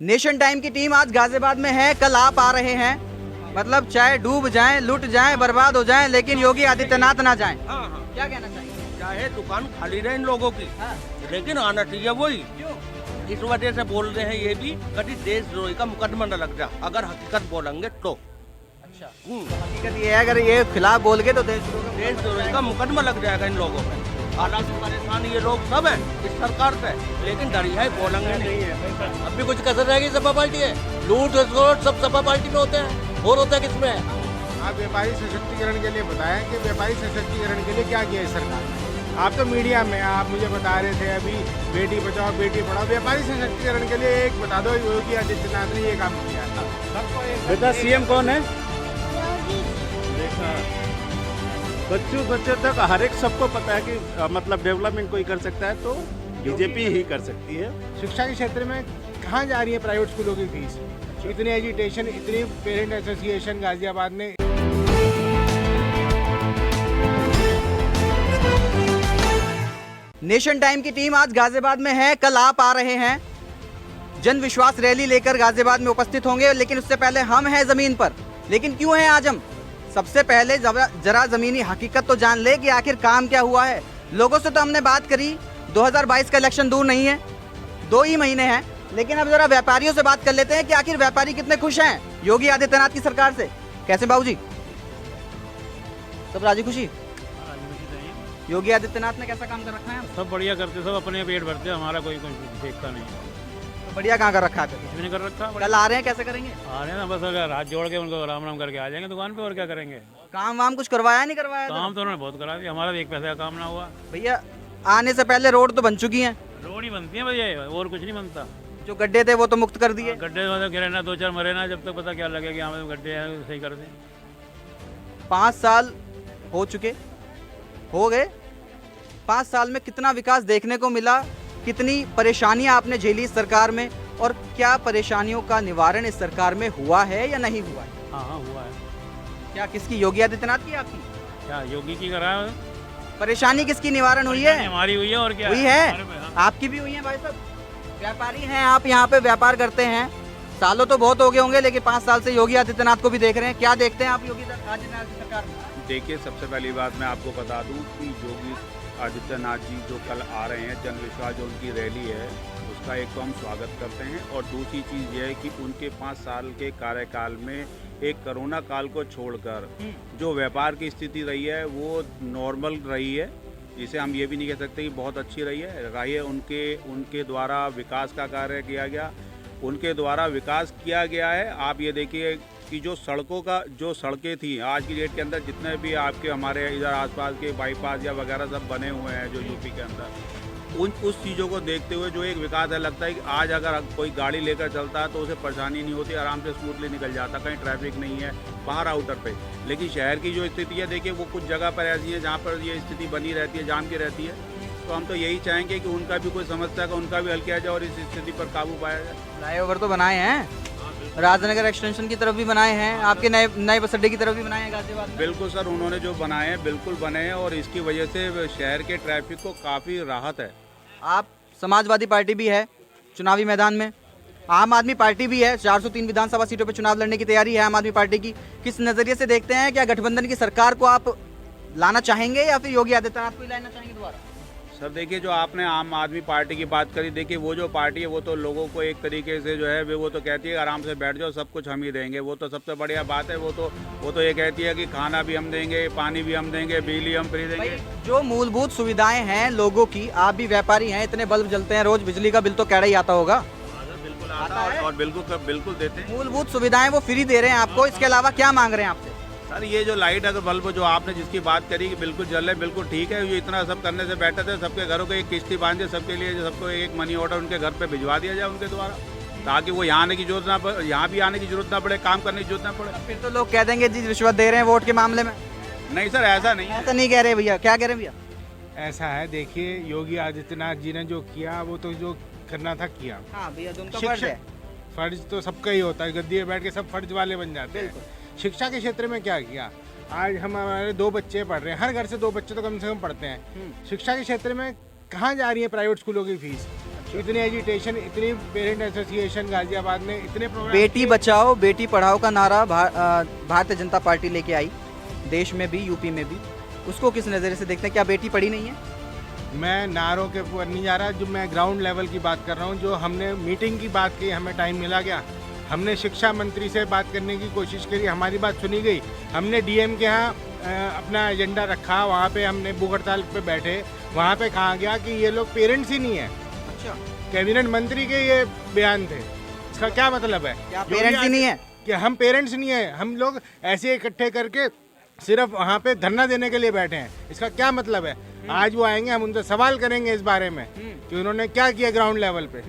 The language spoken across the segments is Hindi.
नेशन टाइम की टीम आज गाजियाबाद में है, कल आप आ रहे हैं। मतलब चाहे डूब जाएं, लुट जाएं, बर्बाद हो जाएं, लेकिन योगी आदित्यनाथ ना जाएं। हाँ हाँ, क्या कहना चाहिए? चाहे दुकान खाली रहे इन लोगों की, हाँ। लेकिन आना चाहिए वही। क्यों? इस वजह से बोल रहे हैं ये भी, कभी देशद्रोही का मुकदमा न लग जा, अगर हकीकत बोलेंगे तो। अच्छा, हम्म, हकीकत ये है, अगर ये खिलाफ बोल के तो देशद्रोही का मुकदमा लग जाएगा इन लोगों पे। हालांकि परेशान ये लोग सब हैं इस सरकार से, लेकिन डरी है बोलेंगे नहीं है। अब भी कुछ कसर रहेगी, सपा पार्टी है। लूट खसोट सब सपा पार्टी में होते हैं, और होता है किसमें है? आप व्यापारी सशक्तिकरण के लिए बताएं कि व्यापारी सशक्तिकरण के लिए क्या किया है सरकार ने। आप तो मीडिया में आप मुझे बता रहे थे अभी बेटी बचाओ बेटी पढ़ाओ, व्यापारी सशक्तिकरण के लिए एक बता दो योगी आदित्यनाथ ने ये काम किया था। सबको बेटा सीएम कौन है? देखा बच्चों तक हर एक सबको पता है कि मतलब डेवलपमेंट कोई कर सकता है तो बीजेपी ही कर सकती है। शिक्षा के क्षेत्र में कहाँ जा रही है प्राइवेट स्कूलों की फीस? इतनी एजुटेशन, इतनी पेरेंट एसोसिएशन गाजियाबाद ने। नेशन टाइम की टीम आज गाजियाबाद में है, कल आप आ रहे हैं। जन विश्वास रैली लेकर गाजियाबाद में उपस्थित होंगे, लेकिन उससे पहले हम हैं जमीन पर। लेकिन क्यों हैं आज हम? सबसे पहले जरा जमीनी हकीकत तो जान ले कि आखिर काम क्या हुआ है। लोगों से तो हमने बात करी, 2022 का इलेक्शन दूर नहीं है, 2 ही महीने हैं। लेकिन अब जरा व्यापारियों से बात कर लेते हैं कि आखिर व्यापारी कितने खुश हैं योगी आदित्यनाथ की सरकार से। कैसे बाबूजी, सब राजी खुशी? योगी आदित्यनाथ ने कैसा काम कर रखा है? सब बढ़िया करते, सब अपने पेट भरते, हमारा कोई देखता नहीं। तो बढ़िया कहाँ कर रखा है? कुछ भी नहीं कर रखा। कल आ रहे हैं, कैसे करेंगे? आ रहे हैं ना, बस अगर हाथ जोड़ के उनको राम राम करके आ जाएंगे दुकान पे, और क्या करेंगे। काम वाम कुछ करवाया नहीं करवाया? काम तो उन्होंने बहुत करा दिया, हमारा एक पैसे का काम ना हुआ। भैया आने से पहले रोड तो बन चुकी हैं, रोड ही बनती है भैया, और कुछ नहीं बनता। जो गड्ढे थे वो तो मुक्त कर दिए। गड्ढे मतलब गिरे ना, 2-4 मरे ना, जब तक पता क्या लगे कि हमें गड्ढे हैं, सही कर दें। 5 साल हो चुके, हो गए। 5 साल में कितना विकास देखने को मिला, कितनी परेशानियां आपने झेली इस सरकार में, और क्या परेशानियों का निवारण इस सरकार में हुआ है या नहीं हुआ है? हाँ हुआ है। क्या किसकी? योगी आदित्यनाथ की, आपकी? क्या योगी की करा है? परेशानी किसकी निवारण हुई है? हमारी हुई है, और क्या हुई है? हमारे पे, हाँ। आपकी भी हुई है भाई साहब। व्यापारी हैं आप, यहाँ पे व्यापार करते हैं, सालों तो बहुत हो गए होंगे, लेकिन 5 साल से योगी आदित्यनाथ को भी देख रहे हैं। क्या देखते हैं आप योगी आदित्यनाथ की सरकार में? देखिए, सबसे पहली बात मैं आपको बता दूं कि योगी आदित्यनाथ जी जो कल आ रहे हैं, जन विश्वास जो उनकी रैली है, उसका एक तो हम स्वागत करते हैं। और दूसरी चीज़ ये है कि उनके 5 साल के कार्यकाल में एक कोरोना काल को छोड़कर जो व्यापार की स्थिति रही है वो नॉर्मल रही है, जिसे हम ये भी नहीं कह सकते कि बहुत अच्छी रही है। उनके द्वारा विकास का कार्य किया गया, उनके द्वारा विकास किया गया है। आप ये देखिए कि जो सड़कें थी आज की डेट के अंदर, जितने भी आपके हमारे इधर आसपास के बाईपास या वगैरह सब बने हुए हैं जो यूपी के अंदर, उस चीज़ों को देखते हुए जो एक विकास है, लगता है कि आज अगर कोई गाड़ी लेकर चलता है तो उसे परेशानी नहीं होती, आराम से स्मूथली निकल जाता, कहीं ट्रैफिक नहीं है बाहर आउटर पे। लेकिन शहर की जो स्थिति है, देखिए वो कुछ जगह पर ऐसी है जहाँ पर ये स्थिति बनी रहती है, जाम की रहती है। तो हम तो यही चाहेंगे कि उनका भी कोई समस्या का उनका भी हल किया जाए और इस स्थिति पर काबू पाया जाए। फ्लाईओवर तो बनाए हैं, राजनगर एक्सटेंशन की तरफ भी बनाए हैं, आपके नए बस अड्डे की तरफ भी बनाए हैं गाजियाबाद में। बिल्कुल सर, उन्होंने जो बनाए हैं बिल्कुल बने हैं, और इसकी वजह से शहर के ट्रैफिक को काफ़ी राहत है। आप समाजवादी पार्टी भी है चुनावी मैदान में, आम आदमी पार्टी भी है, 403 विधानसभा सीटों पर चुनाव लड़ने की तैयारी है आम आदमी पार्टी की। किस नज़रिए से देखते हैं? क्या गठबंधन की सरकार को आप लाना चाहेंगे या फिर योगी आदित्यनाथ को ही लाना चाहेंगे दोबारा? सर देखिए, जो आपने आम आदमी पार्टी की बात करी, देखिए वो जो पार्टी है वो तो लोगों को एक तरीके से जो है वो तो कहती है आराम से बैठ जाओ, सब कुछ हम ही देंगे। वो तो सबसे बढ़िया बात है। वो तो ये कहती है कि खाना भी हम देंगे, पानी भी हम देंगे, बिजली हम फ्री देंगे। जो मूलभूत सुविधाएं हैं लोगों की, आप भी व्यापारी हैं, इतने बल्ब जलते हैं रोज, बिजली का बिल तो कैड़ा ही आता होगा। बिल्कुल आता है और बिल्कुल देते हैं। मूलभूत सुविधाएं वो फ्री दे रहे हैं आपको, इसके अलावा क्या मांग रहे हैं आपसे? सर ये जो लाइट अगर बल्ब जो आपने जिसकी बात करी कि बिल्कुल जल रहे, बिल्कुल ठीक है। ये इतना सब करने से बेटर है सबके घरों को एक किश्ती बांधे, सबके लिए सबको एक मनी ऑर्डर उनके घर पे भिजवा दिया जाए उनके द्वारा, ताकि वो यहाँ आने की जरूरत ना पड़े, यहाँ भी आने की जरूरत ना पड़े, काम करने की जरूरत ना पड़े। फिर तो लोग कह देंगे जी रिश्वत दे रहे हैं वोट के मामले में। नहीं सर, ऐसा नहीं है। ऐसा नहीं कह रहे भैया, क्या कह रहे हैं भैया? ऐसा है, देखिए योगी आदित्यनाथ जी ने जो किया वो तो जो करना था किया। हाँ भैया, जो उनका फर्ज है। फर्ज तो सबका ही होता है, गद्दी पे बैठ के सब फर्ज वाले बन जाते हैं। शिक्षा के क्षेत्र में क्या किया? आज हमारे 2 बच्चे पढ़ रहे हैं, हर घर से 2 बच्चे तो कम से कम पढ़ते हैं। शिक्षा के क्षेत्र में कहाँ जा रही है प्राइवेट स्कूलों की फीस? इतनी एजिटेशन, इतनी पेरेंट एसोसिएशन गाजियाबाद में, इतने प्रोग्राम। बेटी बचाओ बेटी पढ़ाओ का नारा भारतीय जनता पार्टी लेके आई, देश में भी यूपी में भी, उसको किस नज़रिए से देखते हैं? क्या बेटी पढ़ी नहीं है? मैं नारों के ऊपर नहीं जा रहा, जो मैं ग्राउंड लेवल की बात कर रहा हूँ। जो हमने मीटिंग की बात की, हमें टाइम मिला गया, हमने शिक्षा मंत्री से बात करने की कोशिश करी, हमारी बात सुनी गई। हमने डीएम के यहाँ अपना एजेंडा रखा, वहाँ पे हमने भूख हड़ताल पे बैठे, वहाँ पे कहा गया कि ये लोग पेरेंट्स ही नहीं है। अच्छा, कैबिनेट मंत्री के ये बयान थे। इसका क्या मतलब है? क्या पेरेंट्स ही नहीं है? कि हम पेरेंट्स नहीं है, हम लोग ऐसे इकट्ठे करके सिर्फ वहाँ पे धरना देने के लिए बैठे हैं। इसका क्या मतलब है? आज वो आएंगे, हम उनसे सवाल करेंगे इस बारे में कि उन्होंने क्या किया ग्राउंड लेवल पे।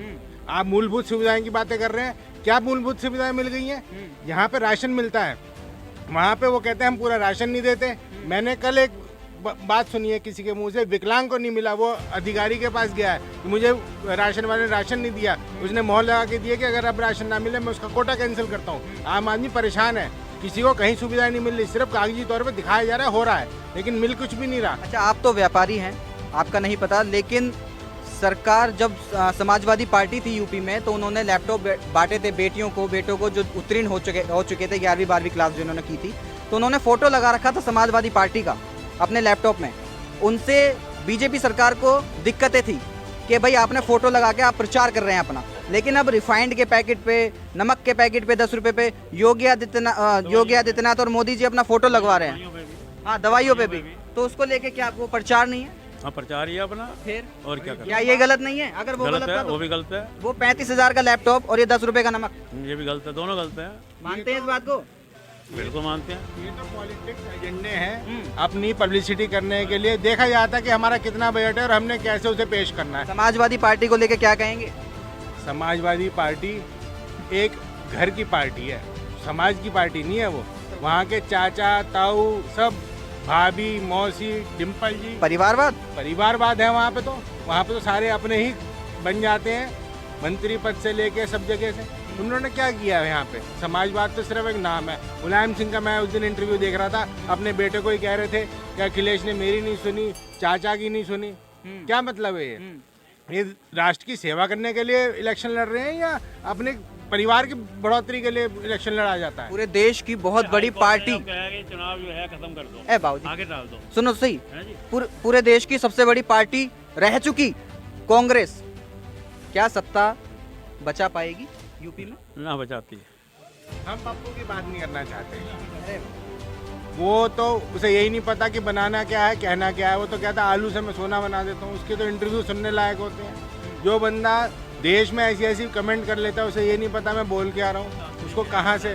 आप मूलभूत सुविधाएं की बातें कर रहे हैं, क्या मूलभूत सुविधाएं मिल गई हैं? यहाँ पे राशन मिलता है, वहाँ पे वो कहते हैं हम पूरा राशन नहीं देते। मैंने कल एक बात सुनी है किसी के मुंह से, विकलांग को नहीं मिला, वो अधिकारी के पास गया है कि मुझे राशन वाले ने राशन नहीं दिया, उसने मोहर लगा के दिया कि अगर अब राशन ना मिले मैं उसका कोटा कैंसिल करता हूँ। आम आदमी परेशान है, किसी को कहीं सुविधा नहीं मिल रही, सिर्फ कागजी तौर पे दिखाया जा रहा है, हो रहा है, लेकिन मिल कुछ भी नहीं रहा। अच्छा, आप तो व्यापारी हैं, आपका नहीं पता, लेकिन सरकार जब समाजवादी पार्टी थी यूपी में तो उन्होंने लैपटॉप बांटे थे बेटियों को, बेटों को जो उत्तीर्ण हो चुके थे 11वीं 12वीं क्लास जिन्होंने की थी, तो उन्होंने फोटो लगा रखा था समाजवादी पार्टी का अपने लैपटॉप में। उनसे बीजेपी सरकार को दिक्कतें थी कि भाई आपने फोटो लगा के आप प्रचार कर रहे हैं अपना, लेकिन अब रिफाइंड के पैकेट पे, नमक के पैकेट पे 10 रुपए पे योगी आदित्यनाथ और मोदी जी अपना फोटो लगवा रहे हैं। हाँ, दवाइयों पे भी, तो उसको लेके क्या वो प्रचार नहीं है? हाँ, प्रचार ही है अपना, फिर और क्या करें? क्या ये गलत नहीं है? अगर वो गलत है, था तो वो भी गलत है। वो 35,000 का लैपटॉप और ये 10 रुपए का नमक, ये भी गलत है, दोनों गलत है। मानते हैं इस बात को? बिल्कुल मानते हैं। ये तो पॉलिटिक्स एजेंडे हैं, अपनी पब्लिसिटी करने के लिए। देखा जाता है कि हमारा कितना बजट है और हमने कैसे उसे पेश करना है। समाजवादी पार्टी को लेके क्या कहेंगे? समाजवादी पार्टी एक घर की पार्टी है, समाज की पार्टी नहीं है वो। वहाँ के चाचा ताऊ सब, भाभी मौसी डिम्पल जी, परिवारवाद है वहाँ पे। तो वहाँ पे तो सारे अपने ही बन जाते हैं, मंत्री पद से लेके सब जगह से। उन्होंने क्या किया है यहाँ पे? समाजवाद तो सिर्फ एक नाम है। मुलायम सिंह का मैं उस दिन इंटरव्यू देख रहा था, अपने बेटे को ही कह रहे थे कि अखिलेश ने मेरी नहीं सुनी, चाचा की नहीं सुनी। क्या मतलब है ये राष्ट्र की सेवा करने के लिए इलेक्शन लड़ रहे हैं या अपने परिवार की बढ़ोतरी के लिए इलेक्शन लड़ा जाता है? पूरे देश की बहुत बड़ी पार्टी, चुनाव जो है खत्म कर दो, ए बाबूजी आगे डाल दो। सुनो सही, पूरे देश की सबसे बड़ी पार्टी रह चुकी कांग्रेस, क्या सत्ता बचा पाएगी यूपी में? ना बचाती है। हम पप्पू की बात नहीं करना चाहते। वो तो उसे यही नहीं पता कि बनाना क्या है, कहना क्या है। वो तो कहता आलू से मैं सोना बना देता हूँ। उसके तो इंटरव्यू सुनने लायक होते हैं। जो बंदा देश में ऐसी ऐसी कमेंट कर लेता है, उसे ये नहीं पता मैं बोल के आ रहा हूँ, उसको कहाँ से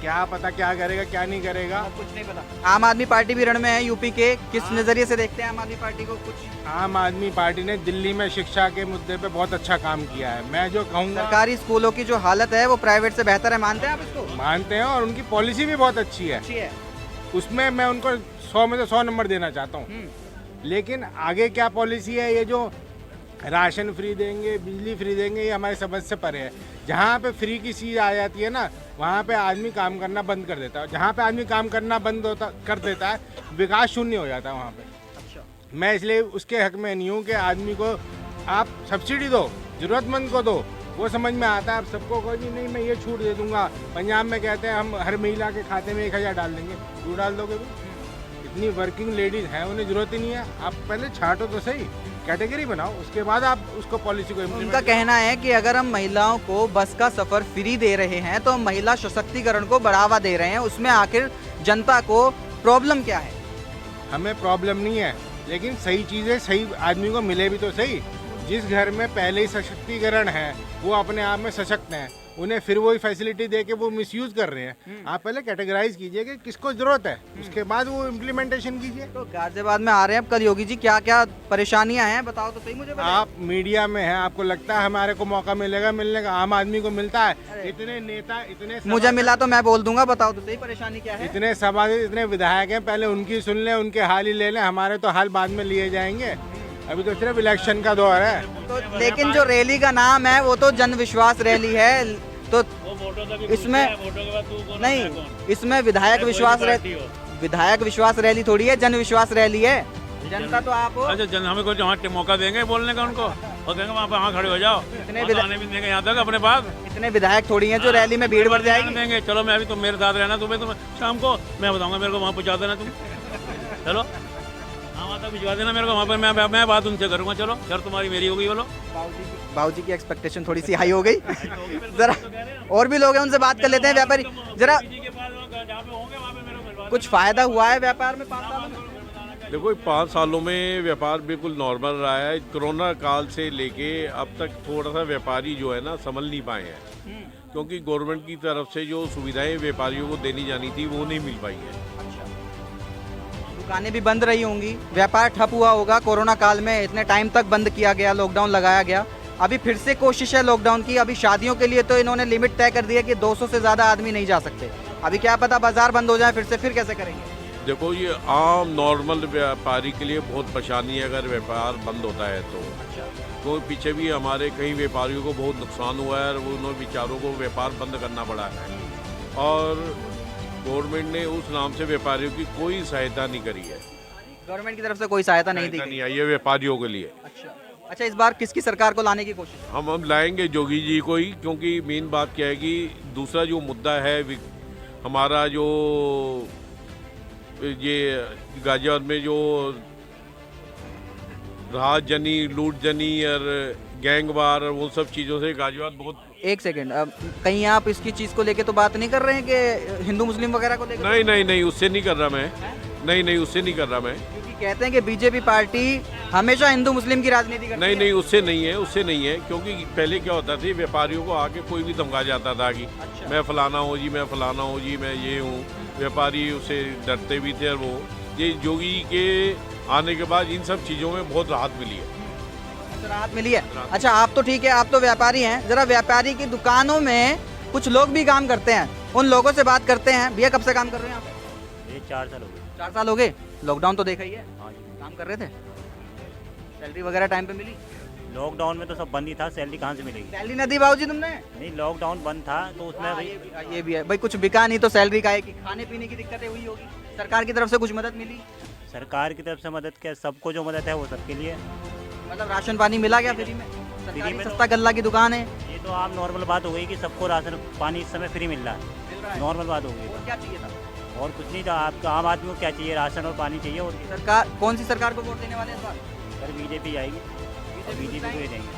क्या पता क्या करेगा क्या नहीं करेगा, कुछ नहीं पता। आम आदमी पार्टी भी रण में है यूपी के, किस नजरिए से देखते हैं आम आदमी पार्टी को? कुछ आम आदमी पार्टी ने दिल्ली में शिक्षा के मुद्दे पे बहुत अच्छा काम किया है। मैं जो कहूँगा, सरकारी स्कूलों की जो हालत है वो प्राइवेट से बेहतर है, मानते हैं आप इसको? मानते हैं, और उनकी पॉलिसी भी बहुत अच्छी है। उसमें मैं उनको 100 में से 100 नंबर देना चाहता हूँ। लेकिन आगे क्या पॉलिसी है, ये जो राशन फ्री देंगे, बिजली फ्री देंगे, ये हमारी समझ से परे है। जहाँ पे फ्री की चीज़ आ जाती है ना, वहाँ पे आदमी काम करना बंद कर देता है। जहाँ पे आदमी काम करना बंद कर देता है, विकास शून्य हो जाता है वहाँ पे। अच्छा, मैं इसलिए उसके हक में नहीं हूँ कि आदमी को आप सब्सिडी दो, जरूरतमंद को दो, वो समझ में आता है। आप सबको कहो जी नहीं मैं ये छूट दे दूंगा। पंजाब में कहते हैं हम हर महिला के खाते में 1000 डाल देंगे। क्यों डाल दोगे भी? इतनी वर्किंग लेडीज़ हैं, उन्हें ज़रूरत ही नहीं है। आप पहले छांटो तो सही, कैटेगरी बनाओ, उसके बाद आप उसको पॉलिसी को इम्प्लीमेंट। उनका कहना है कि अगर हम महिलाओं को बस का सफर फ्री दे रहे हैं तो हम महिला सशक्तिकरण को बढ़ावा दे रहे हैं, उसमें आखिर जनता को प्रॉब्लम क्या है? हमें प्रॉब्लम नहीं है, लेकिन सही चीज़ें सही आदमी को मिले भी तो सही। जिस घर में पहले ही सशक्तिकरण है, वो अपने आप में सशक्त हैं, उन्हें फिर वही फैसिलिटी दे के वो मिसयूज कर रहे हैं। आप पहले कैटेगराइज कीजिए कि किसको जरूरत है, उसके बाद वो इम्प्लीमेंटेशन कीजिए। तो गाजियाबाद में आ रहे हैं अब कल योगी जी, क्या क्या परेशानियां हैं बताओ तो सही मुझे। आप मीडिया में हैं, आपको लगता है हमारे को मौका मिलेगा? मिलने का आम आदमी को मिलता है। इतने नेता, इतने मुझे मिला तो मैं बोल दूंगा, बताओ तो सही परेशानी क्या है। इतने सभा, इतने विधायक हैं, पहले उनकी सुन लें, उनके हाल ही ले लें, हमारे तो हाल बाद में लिए जाएंगे। अभी तो सिर्फ इलेक्शन का दौर है। तो लेकिन जो रैली का नाम है वो तो जन विश्वास रैली है, तो इसमें नहीं, इसमें विधायक विश्वास रैली थोड़ी है, जन विश्वास रैली है। जनता तो आप हो। अच्छा जन हमें कुछ वहाँ मौका देंगे बोलने का उनको और कहेंगे वहाँ खड़े हो जाओ, आने भी देंगे यहाँ तक अपने पास। इतने विधायक थोड़ी हैं जो रैली में भीड़ बढ़ जाएगी। देंगे चलो मैं अभी तुम मेरे साथ रहना, तुम्हें शाम को मैं बताऊंगा, मेरे को वहाँ पहुँचा देना तुम। चलो हाँ वहाँ तक भिजवा देना मेरे को, वहाँ पर मैं बात उनसे करूँगा। चलो शर्त तुम्हारी मेरी होगी। बोलो बाबूजी की एक्सपेक्टेशन थोड़ी सी हाई हो गई। जरा और भी लोग हैं उनसे बात कर लेते हैं। व्यापारी जरा कुछ फायदा हुआ है व्यापार में 5 सालों में? देखो 5 सालों में व्यापार बिल्कुल नॉर्मल रहा है। कोरोना काल से लेके अब तक थोड़ा सा व्यापारी जो है ना संभल नहीं पाए हैं, क्योंकि गवर्नमेंट की तरफ से जो सुविधाएं व्यापारियों को देनी जानी थी वो नहीं मिल पाई है। दुकानें भी बंद रही होंगी, व्यापार ठप हुआ होगा। कोरोना काल में इतने टाइम तक बंद किया गया, लॉकडाउन लगाया गया। अभी फिर से कोशिश है लॉकडाउन की। अभी शादियों के लिए तो इन्होंने लिमिट तय कर दी है कि 200 से ज़्यादा आदमी नहीं जा सकते। अभी क्या पता बाजार बंद हो जाए फिर से, फिर कैसे करेंगे? देखो ये आम नॉर्मल व्यापारी के लिए बहुत परेशानी है अगर व्यापार बंद होता है तो पीछे भी हमारे कई व्यापारियों को बहुत नुकसान हुआ है और उन्होंने बेचारों को व्यापार बंद करना पड़ा है। और गवर्नमेंट ने उस नाम से व्यापारियों की कोई सहायता नहीं करी है। गवर्नमेंट की तरफ से कोई सहायता नहीं दी नहीं आई है व्यापारियों के लिए। अच्छा इस बार किसकी सरकार को लाने की कोशिश? हम लाएंगे जोगी जी को ही, क्योंकि मेन बात क्या है कि दूसरा जो मुद्दा है हमारा जो ये गाजियाबाद में जो राहत जनी, लूट जनी और गैंगवार और वो सब चीज़ों से गाजियाबाद बहुत। एक सेकंड, अब कहीं आप इसकी चीज़ को लेके तो बात नहीं कर रहे हैं कि हिंदू मुस्लिम वगैरह को लेकर? नहीं उससे नहीं कर रहा मैं। नहीं उससे नहीं कर रहा मैं। क्योंकि कहते हैं कि बीजेपी पार्टी हमेशा हिंदू मुस्लिम की राजनीति करती है। नहीं उससे नहीं है क्योंकि पहले क्या होता था व्यापारियों को आके कोई भी धमका जाता था कि मैं फलाना हूँ जी, मैं फलाना हूँ जी, मैं ये हूँ। व्यापारी उससे डरते भी थे और वो ये जोगी के आने के बाद इन सब चीज़ों में बहुत राहत मिली है। राहत मिली है। अच्छा आप तो ठीक है, आप तो व्यापारी हैं। जरा व्यापारी की दुकानों में कुछ लोग भी काम करते हैं, उन लोगों से बात करते हैं। भैया कब से काम कर रहे हैं आप? ये 4 साल हो गए। 4 साल हो गए। लॉकडाउन तो देखा ही है। हाँ जी। काम कर रहे थे, सैलरी वगैरह टाइम पे मिली? लॉकडाउन में तो सब बंद ही था, सैलरी कहाँ से मिलेगी? सैलरी न दी बाबूजी तुमने? नहीं लॉकडाउन बंद था तो उसमें ये भी है भाई, कुछ बिका नहीं तो सैलरी का है कि खाने पीने की दिक्कतें हुई होगी। सरकार की तरफ से कुछ मदद मिली? सरकार की तरफ से मदद क्या, सबको जो मदद है वो सबके लिए। मतलब राशन पानी मिला क्या फ्री में? सरकारी में सस्ता गल्ला की दुकान है। ये तो आम नॉर्मल बात हो गई कि सबको राशन पानी इस समय फ्री मिल रहा है, नॉर्मल बात हो गई। और क्या चाहिए था? और कुछ नहीं था। आपका आम आदमी को क्या चाहिए? राशन और पानी चाहिए। और सरकार कौन सी सरकार को वोट देने वाले हैं इस बार? सर बीजेपी आएगी, बीजेपी को ही देंगे।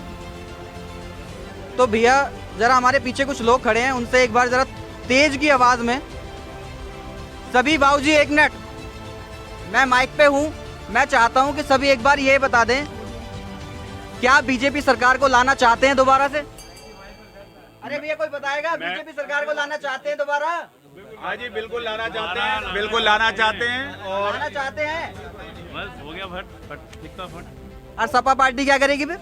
तो भैया जरा हमारे पीछे कुछ लोग खड़े हैं, उनसे एक बार जरा तेज की आवाज में, सभी बाबूजी 1 मिनट, मैं माइक पे हूं, मैं चाहता हूं कि सभी एक बार ये बता दें क्या बीजेपी सरकार को लाना चाहते हैं दोबारा से? अरे भैया कोई बताएगा बीजेपी सरकार को लाना चाहते हैं दोबारा? हाँ जी बिल्कुल लाना चाहते हैं, बिल्कुल लाना चाहते हैं। और लाना चाहते हैं। बस हो गया फट दिखता फट। और सपा पार्टी क्या करेगी फिर?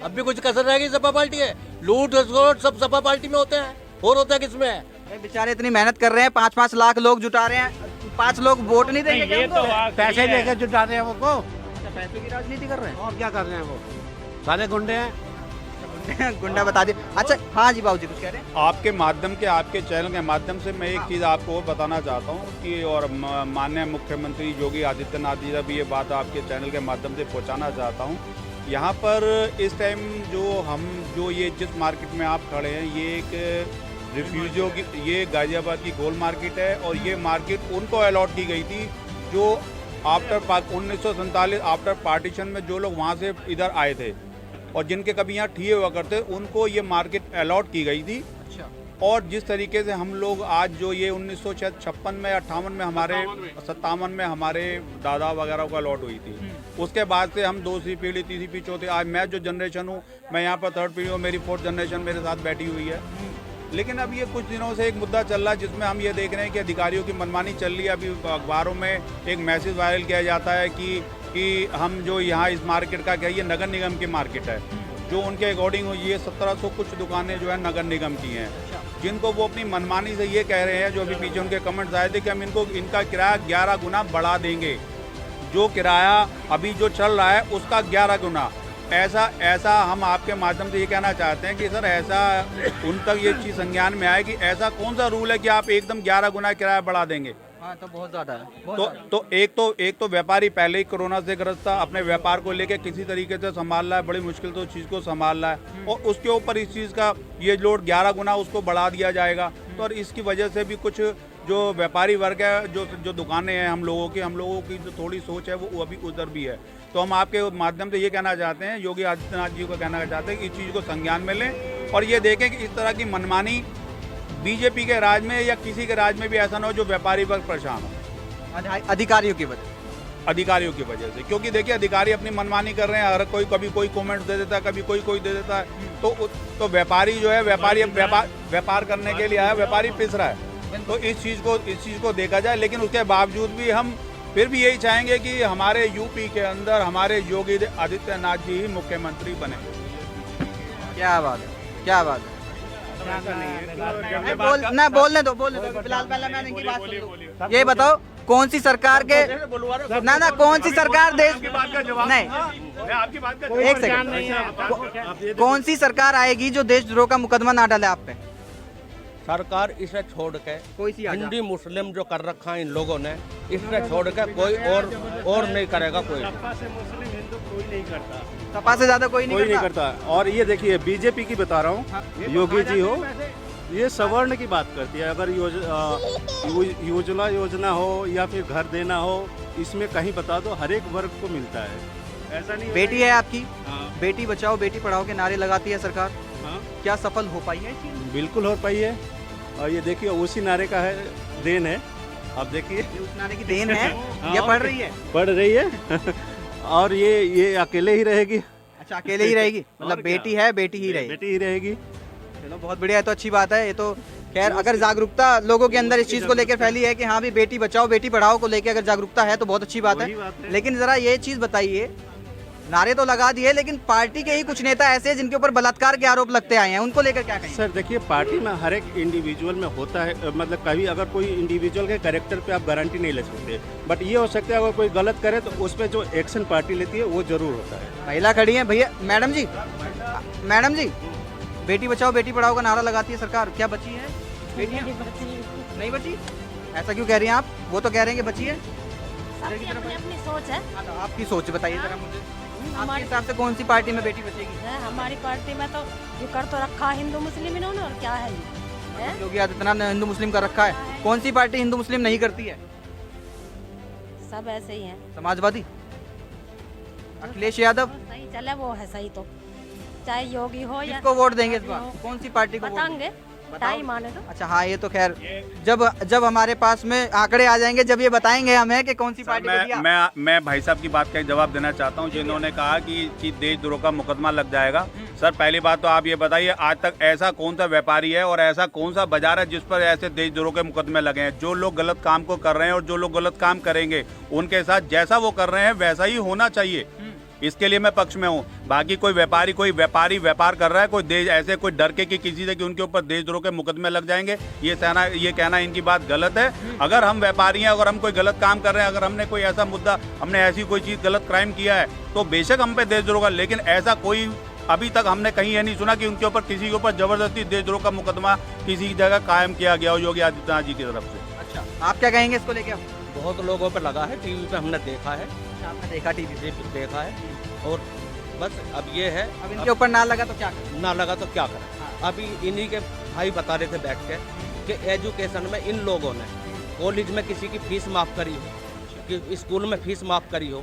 अब भी कुछ कसर रहेगी सपा पार्टी है? लूट खसोट सब सपा पार्टी में होते हैं, और होता है किसमें? अरे बेचारे इतनी मेहनत कर रहे हैं, 5-5 लाख लोग जुटा रहे हैं, 5 लोग वोट नहीं देंगे क्या उनको? पैसे लेकर जुटा रहे हैं वो को। अच्छा, पैसों की राजनीति कर रहे हैं। और क्या कर रहे हैं वो? सारे गुंडे हैं। गुंडा बता दिए। अच्छा हाँ जी बाबूजी कुछ कह रहे हैं? आपके माध्यम के, आपके चैनल के माध्यम से मैं एक चीज़ आपको और बताना चाहता हूँ कि और माननीय मुख्यमंत्री योगी आदित्यनाथ जी का भी ये बात आपके चैनल के माध्यम से पहुँचाना चाहता हूँ। यहाँ पर इस टाइम जो ये जिस मार्केट में आप खड़े हैं, ये एक रिफ्यूजियों की, ये गाजियाबाद की गोल मार्केट है। और ये मार्केट उनको अलॉट की गई थी जो आफ्टर 1947 आफ्टर पार्टीशन में जो लोग वहाँ से इधर आए थे और जिनके कभी यहाँ ठिए हुआ करते, उनको ये मार्केट अलॉट की गई थी। अच्छा। और जिस तरीके से हम लोग आज जो ये 1956 में 58 में हमारे 57 में हमारे दादा वगैरह को अलॉट हुई थी, उसके बाद से हम 2री पीढ़ी 3री पीढ़ी चौथी, आज मैं जो जनरेशन हूँ, मैं यहाँ पर 3rd पीढ़ी हूँ, मेरी 4th जनरेशन मेरे साथ बैठी हुई है। लेकिन अब ये कुछ दिनों से एक मुद्दा चल रहा है जिसमें हम ये देख रहे हैं कि अधिकारियों की मनमानी चल रही है। अभी अखबारों में एक मैसेज वायरल किया जाता है कि हम जो यहाँ इस मार्केट का क्या, ये नगर निगम की मार्केट है, जो उनके अकॉर्डिंग ये 1700 कुछ दुकानें जो है नगर निगम की हैं, जिनको वो अपनी मनमानी से ये कह रहे हैं, जो अभी पीछे उनके कमेंट्स आए थे कि हम इनका किराया 11 गुना बढ़ा देंगे। जो किराया अभी जो चल रहा है उसका 11 गुना। ऐसा हम आपके माध्यम से ये कहना चाहते हैं कि सर ऐसा उन तक ये चीज़ संज्ञान में आए कि ऐसा कौन सा रूल है कि आप एकदम 11 गुना किराया बढ़ा देंगे? हाँ तो बहुत ज्यादा है, बहुत तो एक तो व्यापारी पहले ही कोरोना से ग्रस्त था, अपने व्यापार को लेके किसी तरीके से संभाल रहा है, बड़ी मुश्किल से उस चीज़ को संभाल रहा है, और उसके ऊपर इस चीज़ का ये लोड 11 गुना उसको बढ़ा दिया जाएगा। तो और इसकी वजह से भी कुछ जो व्यापारी वर्ग है, जो दुकानें हैं हम लोगों की जो थोड़ी सोच है वो अभी उधर भी है। तो हम आपके माध्यम से ये कहना चाहते हैं, योगी आदित्यनाथ जी को कहना चाहते हैं कि इस चीज़ को संज्ञान में लें और ये देखें कि इस तरह की मनमानी बीजेपी के राज में या किसी के राज में भी ऐसा ना हो जो व्यापारी वर्ग परेशान हो अधिकारियों की वजह से। क्योंकि देखिए अधिकारी अपनी मनमानी कर रहे हैं, हर कोई कभी कोई कमेंट्स दे देता है, कभी कोई दे देता है, तो व्यापारी जो है व्यापार करने के लिए आया, व्यापारी पिस रहा है। तो इस चीज़ को देखा जाए, लेकिन उसके बावजूद भी हम फिर भी यही चाहेंगे कि हमारे यूपी के अंदर हमारे योगी आदित्यनाथ जी ही मुख्यमंत्री बने। क्या बात है। बोलने दो फिलहाल, पहले मैं इनकी बात सुन लूं। ये बताओ कौन सी सरकार के ना कौन सी सरकार देश नहीं, एक सेकंड, कौन सी सरकार आएगी जो देशद्रोह का मुकदमा ना डाले आप पे? सरकार इसे छोड़ के कोई सी हिंदी मुस्लिम जो कर रखा है इन लोगों ने, इसे छोड़ के कोई और नहीं करेगा। कोई मुस्लिम हिंदू कोई नहीं करता, सपा से ज्यादा कोई नहीं करता। और ये देखिए बीजेपी की बता रहा हूँ, योगी जी हो, ये सवर्ण की बात करती है। अगर योजना हो या फिर घर देना हो, इसमें कहीं बता दो हर एक वर्ग को मिलता है, ऐसा नहीं। बेटी है आपकी, बेटी बचाओ बेटी पढ़ाओ के नारे लगाती है सरकार, क्या सफल हो पाई है? बिल्कुल हो पाई है, और ये देखिए उसी नारे का है, देन है। आप देखिए उस नारे की देन है, ये पढ़ रही है और ये अकेले ही रहेगी। अच्छा अकेले ही रहेगी, मतलब बेटी है, बेटी ही रहेगी। चलो बहुत बढ़िया है, तो अच्छी बात है। ये तो खैर अगर जागरूकता लोगों के अंदर इस चीज को लेकर फैली है कि हाँ भी बेटी बचाओ बेटी पढ़ाओ को लेकर अगर जागरूकता है तो बहुत अच्छी बात है। लेकिन जरा ये चीज बताइए, नारे तो लगा दिए, लेकिन पार्टी के ही कुछ नेता ऐसे हैं जिनके ऊपर बलात्कार के आरोप लगते आए हैं, उनको लेकर क्या कहेंगे? सर देखिए, पार्टी में हर एक इंडिविजुअल में होता है, मतलब कभी अगर कोई इंडिविजुअल के कैरेक्टर पे आप गारंटी नहीं ले सकते, बट ये हो सकता है अगर कोई गलत करे तो उस पर जो एक्शन पार्टी लेती है वो जरूर होता है। महिला खड़ी है भैया, मैडम जी बेटी बचाओ बेटी पढ़ाओ का नारा लगाती है सरकार, क्या बची है बेटियां? नहीं बची, ऐसा क्यों कह रही हैं आप? वो तो कह रहे हैं कि बची है। अपनी सोच है। आपकी सोच बताइए जरा मुझे, आपके हिसाब से कौन सी पार्टी में बेटी बचेगी? हमारी पार्टी में तो ये कर तो रखा है हिंदू मुस्लिम इन्होंने, और क्या है ये? योगी आदित्यनाथ ने हिंदू मुस्लिम कर रखा है। कौन सी पार्टी हिंदू मुस्लिम नहीं करती है? सब ऐसे ही हैं। समाजवादी, अखिलेश यादव सही चले वो है सही, तो चाहे योगी हो या किसको वोट देंगे इस बार? कौन सी पार्टी को बताएंगे, टाइम आने दो। अच्छा हाँ, ये तो खैर जब हमारे पास में आंकड़े आ जाएंगे, जब ये बताएंगे हमें कि कौन सी पार्टी को दिया। मैं भाई साहब की बात का जवाब देना चाहता हूं, जिन्होंने कहा कि देशद्रोह का मुकदमा लग जाएगा। सर पहली बात तो आप ये बताइए, आज तक ऐसा कौन सा व्यापारी है और ऐसा कौन सा बाजार है जिस पर ऐसे देशद्रोह के मुकदमे लगे हैं? जो लोग गलत काम को कर रहे हैं और जो लोग गलत काम करेंगे उनके साथ जैसा वो कर रहे हैं वैसा ही होना चाहिए, इसके लिए मैं पक्ष में हूँ। बाकी कोई व्यापारी व्यापार कर रहा है, कोई देश ऐसे कोई डर के कि किसी से कि उनके ऊपर देशद्रोह के मुकदमे लग जाएंगे, ये कहना इनकी बात गलत है। अगर हम व्यापारी हैं, अगर हम कोई गलत काम कर रहे हैं, अगर हमने कोई ऐसा मुद्दा, हमने ऐसी कोई चीज़ गलत क्राइम किया है तो बेशक हम पे देशद्रोह का, लेकिन ऐसा कोई अभी तक हमने कहीं ये नहीं सुना कि उनके ऊपर किसी के ऊपर जबरदस्ती देशद्रोह का मुकदमा किसी जगह कायम किया गया हो योगी आदित्यनाथ जी की तरफ से। अच्छा आप क्या कहेंगे इसको लेके? बहुत लोगों पे लगा है, टीवी पे हमने देखा है, आपने देखा टीवी पे देखा है, और बस अब ये है, अब इनके ऊपर ना लगा तो क्या करें? ना लगा तो क्या करें? अभी इन्हीं के भाई बता रहे थे बैठ के कि एजुकेशन में इन लोगों ने कॉलेज में किसी की फीस माफ़ करी हो, कि स्कूल में फीस माफ़ करी हो,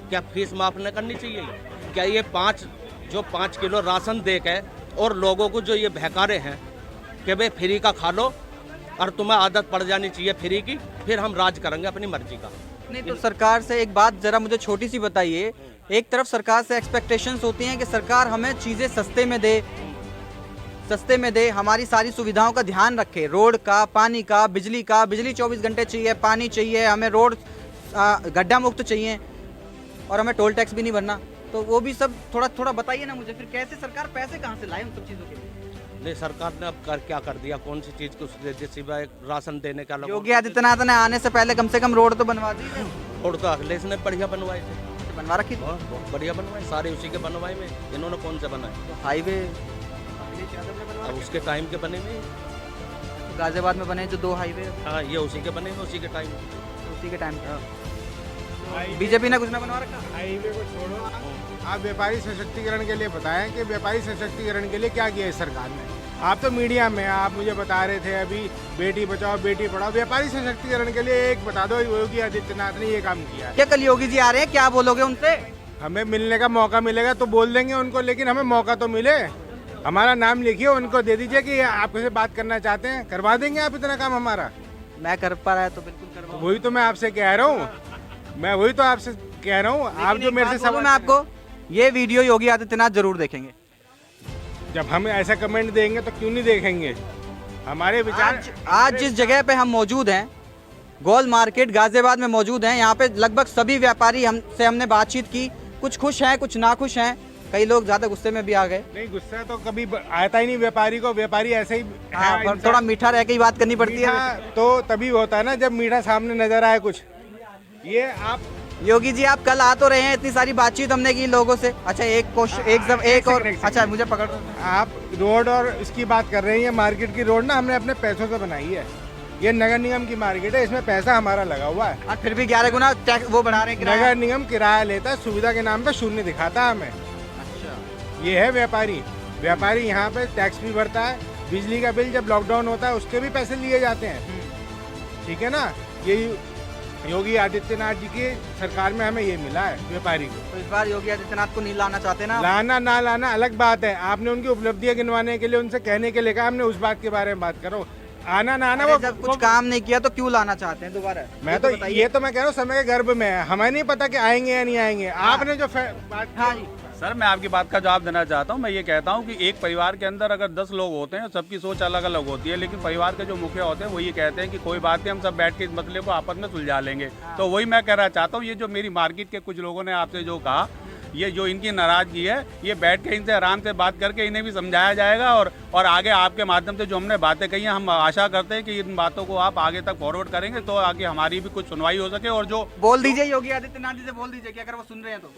क्या फीस माफ़ नहीं करनी चाहिए? क्या ये 5 किलो राशन दे के और लोगों को जो ये बहका रहे हैं कि भाई फ्री का खा लो और तुम्हें आदत पड़ जानी चाहिए फ्री की, फिर हम राज करेंगे अपनी मर्जी का। नहीं तो सरकार से एक बात जरा मुझे छोटी सी बताइए, एक तरफ सरकार से एक्सपेक्टेशंस होती हैं कि सरकार हमें चीज़ें सस्ते में दे, हमारी सारी सुविधाओं का ध्यान रखे, रोड का, पानी का, बिजली 24 घंटे चाहिए, पानी चाहिए, हमें रोड गड्ढा मुक्त चाहिए और हमें टोल टैक्स भी नहीं भरना। तो वो भी सब थोड़ा बताइए ना मुझे, फिर कैसे सरकार पैसे कहाँ से लाए उन सब चीज़ों के लिए? नहीं, सरकार ने अब क्या कर दिया? कौन सी चीज़ को सिवाय राशन देने का? योगी आदित्यनाथ ने आने से पहले कम से कम रोड तो बनवा दी है। रोड तो अखिलेश ने बढ़िया बनवाए थे, बनवा रखी थी, बहुत बढ़िया बनवाए, सारे उसी के बनवाए में। इन्होंने कौन से बनाए? तो हाईवे अब उसके टाइम के बने हुए, गाजियाबाद में बने जो 2 हाईवे हाँ, ये उसी के बने हुए, उसी के टाइम। उसी के टाइम बीजेपी ने कुछ ना बनवा रखा। हाईवे को छोड़ो, आप व्यापारी सशक्तिकरण के लिए बताएं कि व्यापारी सशक्तिकरण के लिए क्या किया है सरकार ने। आप तो मीडिया में, आप मुझे बता रहे थे अभी बेटी बचाओ बेटी पढ़ाओ, व्यापारी सशक्तिकरण के लिए एक बता दो, योगी आदित्यनाथ ने ये काम किया है। क्या कल योगी जी आ रहे हैं, क्या बोलोगे उनसे? हमें मिलने का मौका मिलेगा तो बोल देंगे उनको, लेकिन हमें मौका तो मिले। हमारा नाम लिखिए, उनको दे दीजिए कि आपसे बात करना चाहते हैं, करवा देंगे आप इतना काम हमारा। मैं कर पा रहा है तो बिल्कुल करवा। वही तो मैं आपसे कह रहा हूँ, मैं वही तो आपसे कह रहा हूँ। आप जो मेरे से सवाल, मैं आपको ये वीडियो योगी आदित्यनाथ जरूर देखेंगे। जब हम ऐसा कमेंट देंगे तो क्यों नहीं देखेंगे। हमारे विचार आज जिस जगह पे हम मौजूद हैं, गोल मार्केट गाजियाबाद में मौजूद हैं, यहाँ पे लगभग सभी व्यापारी हमने बातचीत की, कुछ खुश हैं कुछ नाखुश हैं, कई लोग ज्यादा गुस्से में भी आ गए। नहीं, गुस्सा तो कभी आता ही नहीं व्यापारी को, व्यापारी ऐसे ही हाँ, थोड़ा मीठा रह के ही बात करनी पड़ती है। तो तभी होता है ना जब मीठा सामने नजर आए कुछ। ये आप योगी जी आप कल आ तो रहे हैं, इतनी सारी बातचीत हमने की लोगों से। अच्छा एक क्वेश्चन एक और अच्छा मुझे पकड़, आप रोड और इसकी बात कर रहे हैं, मार्केट की रोड ना हमने अपने पैसों से बनाई है। ये नगर निगम की मार्केट है, इसमें पैसा हमारा लगा हुआ है। और फिर भी 11 गुना टैक्स वो बढ़ा रहे हैं किराया। नगर निगम किराया लेता है, सुविधा के नाम पे शून्य दिखाता है हमें। अच्छा, ये है व्यापारी। व्यापारी यहाँ पे टैक्स भी भरता है, बिजली का बिल जब लॉकडाउन होता है उसके भी पैसे लिए जाते हैं। ठीक है ना, यही योगी आदित्यनाथ जी की सरकार में हमें ये मिला है व्यापारी को। तो इस बार योगी आदित्यनाथ को नहीं लाना चाहते ना? लाना ना लाना अलग बात है। आपने उनकी उपलब्धियां गिनवाने के लिए उनसे कहने के लिए कहा, हमने उस बात के बारे में बात करो। आना ना आना, वो जब कुछ काम नहीं किया तो क्यों लाना चाहते हैं दोबारा? मैं तो ये तो मैं कह रहा हूँ समय के गर्भ में है, हमें नहीं पता कि आएंगे या नहीं आएंगे। आपने जो बात, हाँ जी सर, मैं आपकी बात का जवाब देना चाहता हूँ। मैं ये कहता हूँ कि एक परिवार के अंदर अगर 10 लोग होते हैं, सबकी सोच अलग अलग होती है, लेकिन परिवार के जो मुखिया होते हैं वो ये कहते हैं कि कोई बात नहीं, हम सब बैठ के इस मसले को आपस में सुलझा लेंगे। तो वही मैं कहना चाहता हूँ, ये जो मेरी मार्केट के कुछ लोगों ने आपसे जो कहा, ये जो इनकी नाराजगी है, ये बैठ के इनसे आराम से बात करके इन्हें भी समझाया जाएगा। और आगे आपके माध्यम से जो हमने बातें कही हैं, हम आशा करते हैं कि इन बातों को आप आगे तक फॉरवर्ड करेंगे तो आगे हमारी भी कुछ सुनवाई हो सके। और जो बोल दीजिए योगी आदित्यनाथ जी से बोल दीजिए कि अगर वो सुन रहे हैं तो।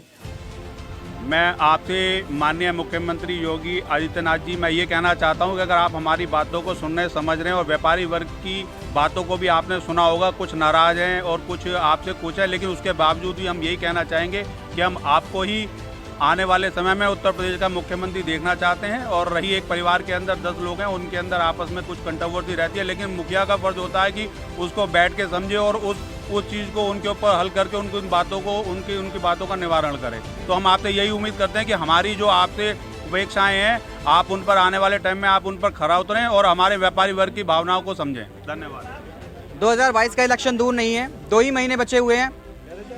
मैं आपसे माननीय मुख्यमंत्री योगी आदित्यनाथ जी, मैं ये कहना चाहता हूँ कि अगर आप हमारी बातों को सुन रहे समझ रहे हैं और व्यापारी वर्ग की बातों को भी आपने सुना होगा, कुछ नाराज हैं और कुछ आपसे कुछ है, लेकिन उसके बावजूद भी हम यही कहना चाहेंगे कि हम आपको ही आने वाले समय में उत्तर प्रदेश का मुख्यमंत्री देखना चाहते हैं। और रही एक परिवार के अंदर 10 लोग हैं, उनके अंदर आपस में कुछ कंट्रोवर्सी रहती है, लेकिन मुखिया का फर्ज होता है कि उसको बैठ के समझे और उस चीज़ को उनके ऊपर हल करके उनकी बातों को उनकी बातों का निवारण करें। तो हम आपसे यही उम्मीद करते हैं कि हमारी जो आपसे अपेक्षाएं हैं, आप उन पर आने वाले टाइम में आप उन पर खरा उतरें और हमारे व्यापारी वर्ग की भावनाओं को समझें। धन्यवाद। 2022 का इलेक्शन दूर नहीं है, 2 ही महीने बचे हुए हैं,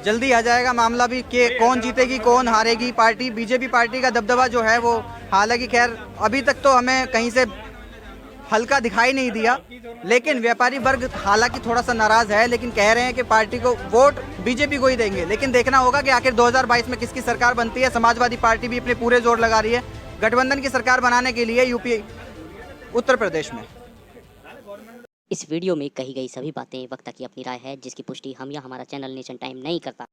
जल्दी आ जाएगा मामला भी कि कौन जीतेगी कौन हारेगी पार्टी। बीजेपी पार्टी का दबदबा जो है वो, हालांकि खैर अभी तक तो हमें कहीं से हल्का दिखाई नहीं दिया, लेकिन व्यापारी वर्ग हालांकि थोड़ा सा नाराज है, लेकिन कह रहे हैं कि पार्टी को वोट बीजेपी को ही देंगे। लेकिन देखना होगा कि आखिर 2022 में किसकी सरकार बनती है। समाजवादी पार्टी भी अपने पूरे जोर लगा रही है गठबंधन की सरकार बनाने के लिए यूपी उत्तर प्रदेश में। इस वीडियो में कही गई सभी बातें वक्ता की अपनी राय है, जिसकी पुष्टि हम या हमारा चैनल नेशन टाइम नहीं करता।